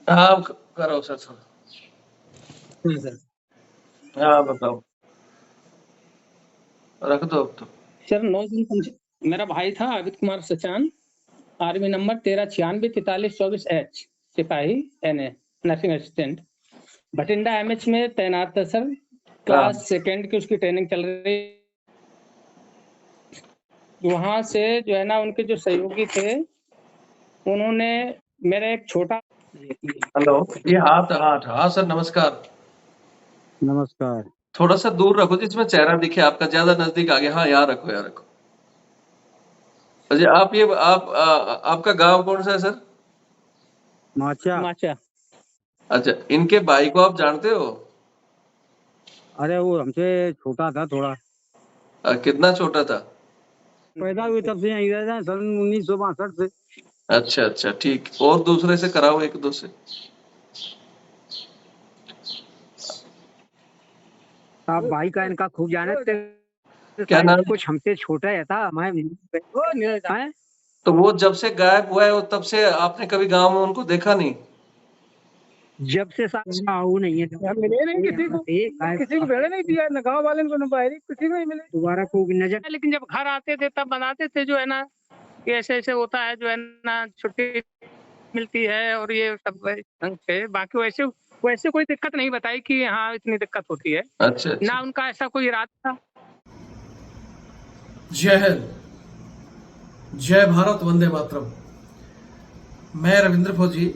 हाँ करो sir sir. Sir. हाँ बताओ, रख दो अब तो। सर 9 दिन मेरा भाई था Aditya Kumar Sachan, army number 13964324H, सिपाही NA, nursing assistant, Bathinda MH में तैनात था सर। हाँ क्लास सेकेंड की उसकी ट्रेनिंग चल रही। वहां से जो है ना, उनके जो सहयोगी थे, उन्होंने मेरा एक छोटा। हेलो, ये हाथ हाथ हाँ सर नमस्कार। नमस्कार। थोड़ा सा दूर रखो जिसमें चेहरा दिखे आपका, ज्यादा नजदीक आ गया। हाँ यहाँ रखो, यहाँ रखो। अच्छा आप ये आपका गांव कौन सा है सर? माचा। माचा। अच्छा, इनके भाई को आप जानते हो? अरे वो हमसे छोटा था थोड़ा। कितना छोटा था? पैदा हुए तब से यहीं रहते हैं, सन 1962 से। अच्छा अच्छा ठीक। और दूसरे से कराओ, एक दो से। आप भाई का इनका खूब जानते क्या नाम? कुछ हमसे छोटा है था मैं हैं? तो वो जब से गायब हुआ है वो तब से आपने कभी गांव में उनको देखा नहीं? जब से वो नहीं है, मिले नहीं किसी को भेड़े नहीं दिया, न गाँव वाले को न बाहरी किसी को नहीं मिले दोबारा को नजर। लेकिन जब घर आते थे तब बनाते थे जो है ना, कि ऐसे ऐसे होता है जो है ना, छुट्टी मिलती है और ये सब ढंग से। बाकी वैसे वैसे कोई दिक्कत नहीं बताई कि हाँ इतनी दिक्कत होती है। अच्छा अच्छा। ना उनका ऐसा कोई इरादा था। जय हिंद, जय भारत, वंदे मातरम। मैं रविंद्र फौजी।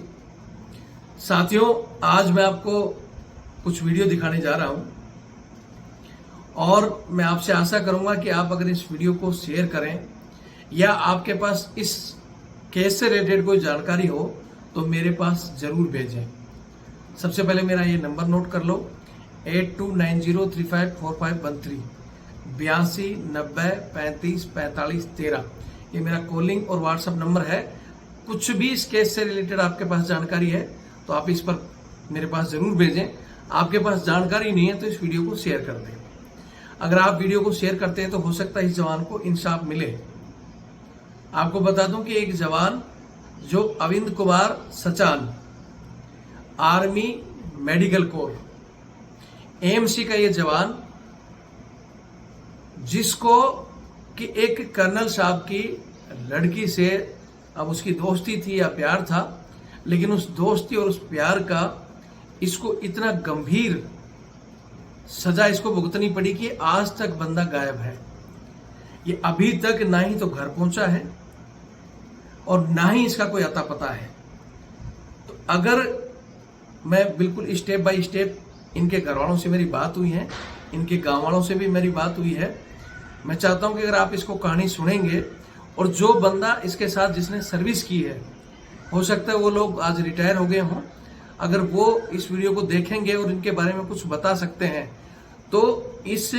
साथियों, आज मैं आपको कुछ वीडियो दिखाने जा रहा हूं और मैं आपसे आशा करूंगा कि आप अगर इस वीडियो को शेयर करें या आपके पास इस केस से रिलेटेड कोई जानकारी हो तो मेरे पास जरूर भेजें। सबसे पहले मेरा ये नंबर नोट कर लो, 8290354513, 8290354513। ये मेरा कॉलिंग और व्हाट्सएप नंबर है। कुछ भी इस केस से रिलेटेड आपके पास जानकारी है तो आप इस पर मेरे पास जरूर भेजें। आपके पास जानकारी नहीं है तो इस वीडियो को शेयर कर दें। अगर आप वीडियो को शेयर करते हैं तो हो सकता है इस जवान को इंसाफ मिले। आपको बता दूं कि एक जवान जो Avind Kumar Sachan, army medical corps AMC का ये जवान, जिसको कि एक कर्नल साहब की लड़की से अब उसकी दोस्ती थी या प्यार था, लेकिन उस दोस्ती और उस प्यार का इसको इतना गंभीर सजा इसको भुगतनी पड़ी कि आज तक बंदा गायब है। ये अभी तक ना ही तो घर पहुंचा है और ना ही इसका कोई अता पता है। तो अगर मैं बिल्कुल स्टेप बाय स्टेप, इनके घर वालों से मेरी बात हुई है, इनके गांव वालों से भी मेरी बात हुई है। मैं चाहता हूं कि अगर आप इसको कहानी सुनेंगे और जो बंदा इसके साथ जिसने सर्विस की है, हो सकता है वो लोग आज रिटायर हो गए हों, अगर वो इस वीडियो को देखेंगे और इनके बारे में कुछ बता सकते हैं तो इस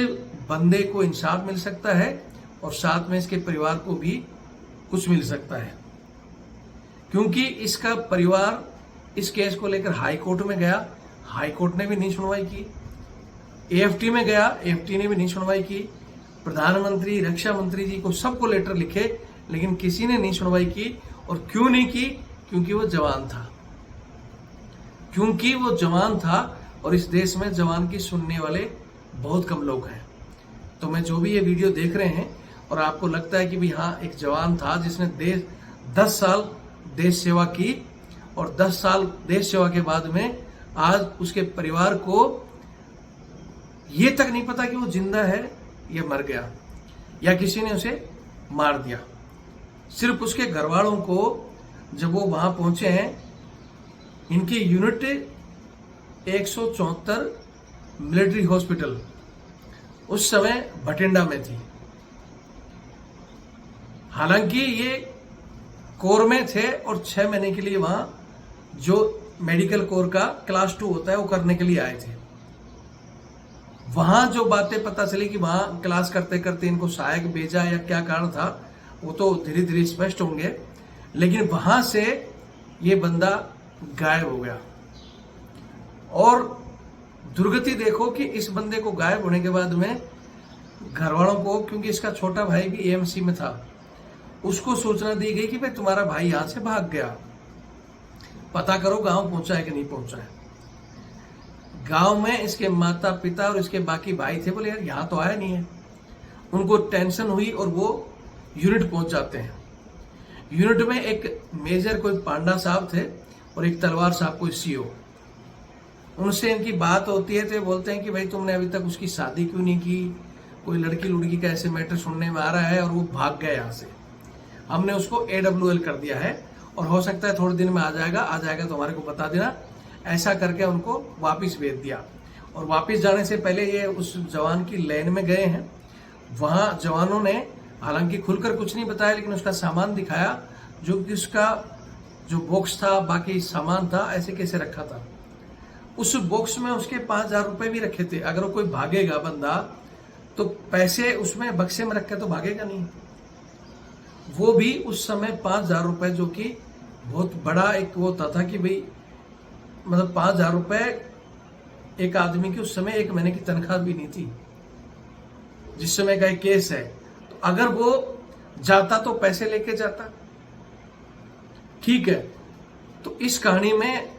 बंदे को इंसाफ मिल सकता है और साथ में इसके परिवार को भी कुछ मिल सकता है। क्योंकि इसका परिवार इस केस को लेकर हाई कोर्ट में गया, हाई कोर्ट ने भी नहीं सुनवाई की। AFT में गया, AFT ने भी नहीं सुनवाई की। प्रधानमंत्री, रक्षा मंत्री जी को सबको लेटर लिखे, लेकिन किसी ने नहीं सुनवाई की। और क्यों नहीं की? क्योंकि वो जवान था। क्योंकि वो जवान था और इस देश में जवान की सुनने वाले बहुत कम लोग हैं। तो मैं जो भी ये वीडियो देख रहे हैं और आपको लगता है कि भी हाँ एक जवान था जिसने 10 साल देश सेवा की और 10 साल देश सेवा के बाद में आज उसके परिवार को ये तक नहीं पता कि वो जिंदा है या मर गया या किसी ने उसे मार दिया। सिर्फ उसके घर वालों को जब वो वहां पहुंचे हैं, इनकी यूनिट 174 मिलिट्री हॉस्पिटल उस समय भटिंडा में थी। हालांकि ये कोर में थे और 6 महीने के लिए वहां जो मेडिकल कोर का क्लास 2 होता है वो करने के लिए आए थे। वहां जो बातें पता चली कि वहां क्लास करते करते इनको सहायक भेजा या क्या कारण था, वो तो धीरे धीरे स्पष्ट होंगे। लेकिन वहां से ये बंदा गायब हो गया और दुर्गति देखो कि इस बंदे को गायब होने के बाद में घर वालों को, क्योंकि इसका छोटा भाई भी AMC में था, उसको सूचना दी गई कि भाई तुम्हारा भाई यहां से भाग गया। पता करो गांव पहुंचा है कि नहीं पहुंचा है। गांव में इसके माता पिता और इसके बाकी भाई थे, बोले यार यहाँ तो आया नहीं है। उनको टेंशन हुई और वो यूनिट पहुंच जाते हैं। यूनिट में एक मेजर कोई पांडा साहब थे और एक तलवार साहब कोई सीओ। उनसे इनकी बात होती है तो बोलते हैं कि भाई तुमने अभी तक उसकी शादी क्यों नहीं की, कोई लड़की लुड़की का ऐसे मैटर सुनने में आ रहा है, और वो भाग गया यहाँ से। हमने उसको AWL कर दिया है और हो सकता है थोड़े दिन में आ जाएगा तो हमारे को बता देना। ऐसा करके उनको वापस भेज दिया। और वापस जाने से पहले ये उस जवान की लैन में गए हैं। वहां जवानों ने हालांकि खुलकर कुछ नहीं बताया, लेकिन उसका सामान दिखाया, जो कि उसका जो बॉक्स था, बाकी सामान था, ऐसे कैसे रखा था। उस बॉक्स में उसके 5,000 रुपए भी रखे थे। अगर कोई भागेगा बंदा तो पैसे उसमें बक्से में रखे तो भागेगा नहीं। वो भी उस समय 5,000 रुपए, जो कि बहुत बड़ा एक वो होता था कि भाई मतलब 5,000 रुपए एक आदमी की उस समय 1 महीने की तनख्वाह भी नहीं थी। जिस समय का एक केस है, तो अगर वो जाता तो पैसे लेके जाता, ठीक है। तो इस कहानी में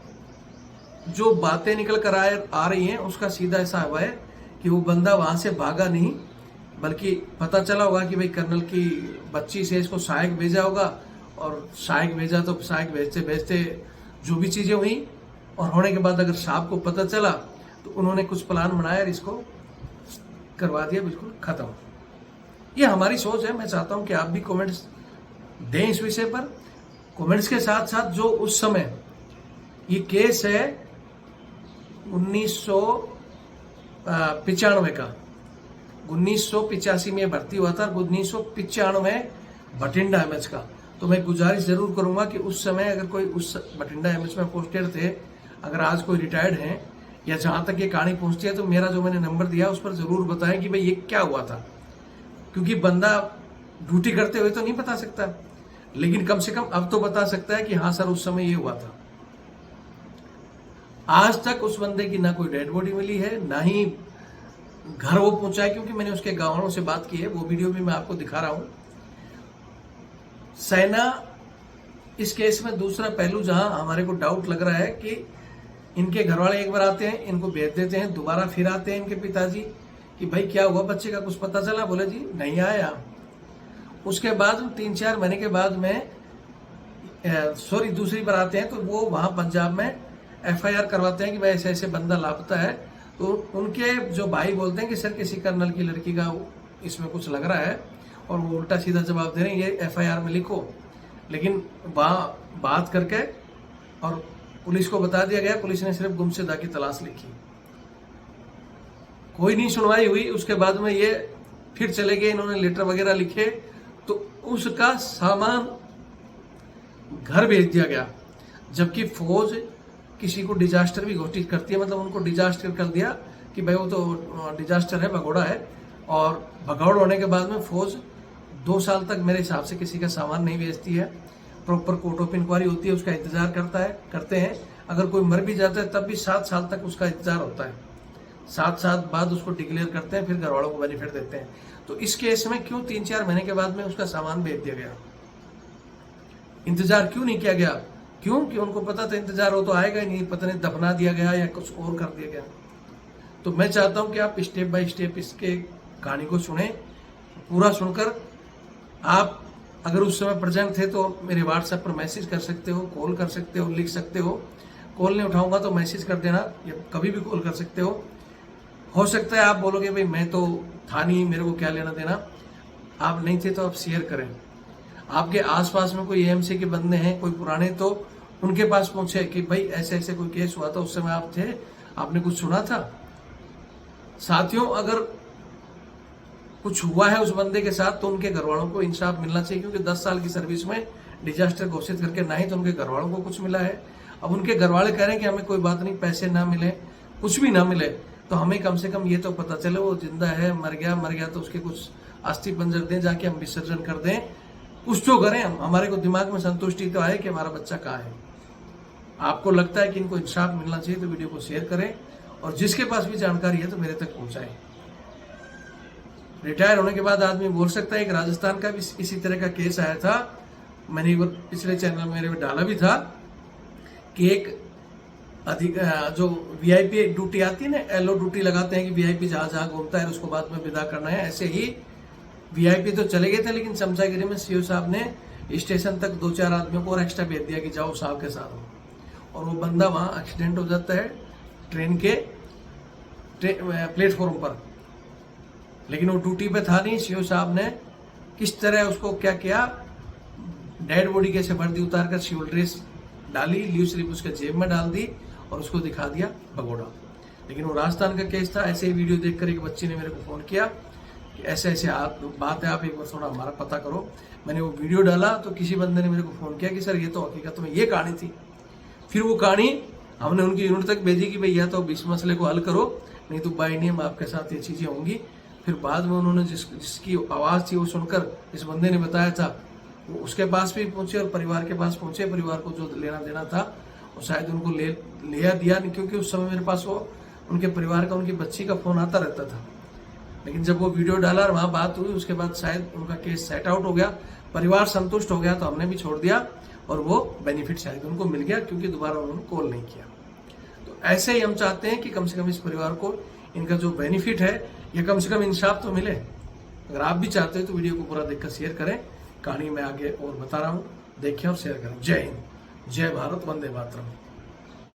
जो बातें निकल कर आ रही हैं उसका सीधा ऐसा हुआ है कि वो बंदा वहां से भागा नहीं, बल्कि पता चला होगा कि भाई कर्नल की बच्ची से इसको सहायक भेजा होगा, और सहायक भेजा तो सहायक भेजते भेजते जो भी चीजें हुई, और होने के बाद अगर साहब को पता चला तो उन्होंने कुछ प्लान बनाया और इसको करवा दिया बिल्कुल खत्म। ये हमारी सोच है। मैं चाहता हूं कि आप भी कमेंट्स दें इस विषय पर। कमेंट्स के साथ साथ जो उस समय ये केस है 1995 का, 1985 में भर्ती हुआ था, 1995 भटिंडा एमएच का। तो मैं गुजारिश जरूर करूंगा कि उस समय अगर कोई उस भटिंडा एमएच में पोस्टेड थे, अगर आज कोई रिटायर्ड हैं या जहां तक ये कहानी पहुंचती है, तो मेरा जो मैंने नंबर दिया उस पर जरूर बताएं कि भाई ये क्या हुआ था। क्योंकि बंदा ड्यूटी करते हुए तो नहीं बता सकता, लेकिन कम से कम अब तो बता सकता है कि हाँ सर उस समय ये हुआ था। आज तक उस बंदे की ना कोई डेड बॉडी मिली है, ना ही घर वो पहुंचा है, क्योंकि मैंने उसके गांव वालों से बात की है। वो वीडियो भी मैं आपको दिखा रहा हूं। सेना इस केस में दूसरा पहलू जहां हमारे को डाउट लग रहा है कि इनके घर वाले एक बार आते हैं, इनको भेज देते हैं, दोबारा फिर आते हैं इनके पिताजी कि भाई क्या हुआ, बच्चे का कुछ पता चला? बोले जी नहीं आया। उसके बाद 3-4 महीने के बाद में दूसरी बार आते हैं, तो वो वहां पंजाब में FIR करवाते हैं कि भाई ऐसे ऐसे बंदा लापता है। तो उनके जो भाई बोलते हैं कि सर किसी कर्नल की लड़की का इसमें कुछ लग रहा है, और वो उल्टा सीधा जवाब दे रहे हैं ये FIR में लिखो। लेकिन वहां बात करके और पुलिस को बता दिया गया, पुलिस ने सिर्फ गुमशुदा की तलाश लिखी, कोई नहीं सुनवाई हुई। उसके बाद में ये फिर चले गए, इन्होंने लेटर वगैरह लिखे, तो उसका सामान घर भेज दिया गया। जबकि फौज किसी को डिजास्टर भी घोषित करती है, मतलब उनको डिजास्टर कर दिया कि भाई वो तो डिजास्टर है, भगोड़ा है। और भगौड़ होने के बाद में फौज 2 साल तक मेरे हिसाब से किसी का सामान नहीं बेचती है। प्रॉपर कोर्ट ऑफ इंक्वायरी होती है, उसका इंतजार करते हैं। अगर कोई मर भी जाता है तब भी 7 साल तक उसका इंतजार होता है। 7 साल बाद उसको डिक्लेयर करते हैं, फिर घर वालों को बेनिफिट देते हैं। तो इस केस में क्यों 3-4 महीने के बाद में उसका सामान भेज दिया गया? इंतजार क्यों नहीं किया गया? क्यों कि उनको पता था इंतजार हो तो आएगा ही नहीं, पता नहीं दफना दिया गया या कुछ और कर दिया गया। तो मैं चाहता हूं कि आप स्टेप बाय स्टेप इसके कहानी को सुने। पूरा सुनकर आप अगर उस समय प्रेजेंट थे तो मेरे व्हाट्सएप पर मैसेज कर सकते हो, कॉल कर सकते हो, लिख सकते हो। कॉल नहीं उठाऊंगा तो मैसेज कर देना, या कभी भी कॉल कर सकते हो सकता है आप बोलोगे भाई मैं तो था नहीं, मेरे को क्या लेना देना। आप नहीं थे तो आप शेयर करें। आपके आसपास में कोई AMC के बंदे हैं, कोई पुराने, तो उनके पास पहुंचे कि भाई ऐसे ऐसे कोई केस हुआ था, उस समय आप थे, आपने कुछ सुना था। साथियों, अगर कुछ हुआ है उस बंदे के साथ तो उनके घर वालों को इंसाफ मिलना चाहिए, क्योंकि 10 साल की सर्विस में डिजास्टर घोषित करके ना ही तो उनके घर वालों को कुछ मिला है। अब उनके घर वाले कह रहे हैं कि हमें कोई बात नहीं, पैसे ना मिले, कुछ भी ना मिले, तो हमें कम से कम ये तो पता चले वो जिंदा है, मर गया तो उसके कुछ अस्थि पंजर दें, जाके हम विसर्जन कर दें, कुछ तो करें। हमारे को दिमाग में संतुष्टि तो आए कि हमारा बच्चा कहाँ है। आपको लगता है कि इनको इंसाफ मिलना चाहिए तो वीडियो को शेयर करें, और जिसके पास भी जानकारी है तो मेरे तक पहुंचाएं। रिटायर होने के बाद आदमी बोल सकता है कि राजस्थान का भी इसी तरह का केस आया था, मैंने पिछले चैनल में मेरे में डाला भी था कि एक अधिक जो वीआईपी ड्यूटी आती है ना, एलओ ड्यूटी लगाते हैं कि वीआईपी जहां जहां घूमता है उसको बाद में विदा करना है। ऐसे ही वीआईपी तो चले गए थे, लेकिन चमचागिरी में सीओ साहब ने स्टेशन तक 2-4 आदमियों को और एक्स्ट्रा भेज दिया कि जाओ साहब के साथ। और वो बंदा वहां एक्सीडेंट हो जाता है ट्रेन के प्लेटफॉर्म पर, लेकिन वो ड्यूटी पे था नहीं। सीओ साहब ने किस तरह उसको क्या किया, डेड बॉडी कैसे वर्दी उतार कर सिविल ड्रेस डाली, लीव स्लिप उसके जेब में डाल दी और उसको दिखा दिया भगोड़ा। लेकिन वो राजस्थान का केस था। ऐसे ही वीडियो देखकर एक बच्ची ने मेरे को फोन किया कि ऐसे ऐसे बात है, आप एक बार थोड़ा हमारा पता करो। मैंने वो वीडियो डाला तो किसी बंदे ने मेरे को फोन किया कि सर ये तो हकीकत में ये कहानी थी। फिर वो कहानी हमने उनकी यूनिट तक भेजी कि भाई या तो इस मसले को हल करो, नहीं तो बाय नियम आपके साथ ये चीजें होंगी। फिर बाद में उन्होंने जिसकी आवाज थी वो सुनकर इस बंदे ने बताया था, वो उसके पास भी पहुंचे और परिवार के पास पहुंचे। परिवार को जो लेना देना था वो शायद उनको लिया दिया नहीं, क्योंकि उस समय मेरे पास वो उनके परिवार का, उनकी बच्ची का फोन आता रहता था। लेकिन जब वो वीडियो डाला और वहां बात हुई, उसके बाद शायद उनका केस सेट आउट हो गया, परिवार संतुष्ट हो गया, तो हमने भी छोड़ दिया और वो बेनिफिट शायद उनको मिल गया, क्योंकि दोबारा उन्होंने कॉल नहीं किया। तो ऐसे ही हम चाहते हैं कि कम से कम इस परिवार को इनका जो बेनिफिट है या कम से कम इंसाफ तो मिले। अगर आप भी चाहते हो तो वीडियो को पूरा देखकर शेयर करें। कहानी मैं आगे और बता रहा हूँ, देखिए और शेयर करें। जय हिंद, जय भारत, वंदे मातरम।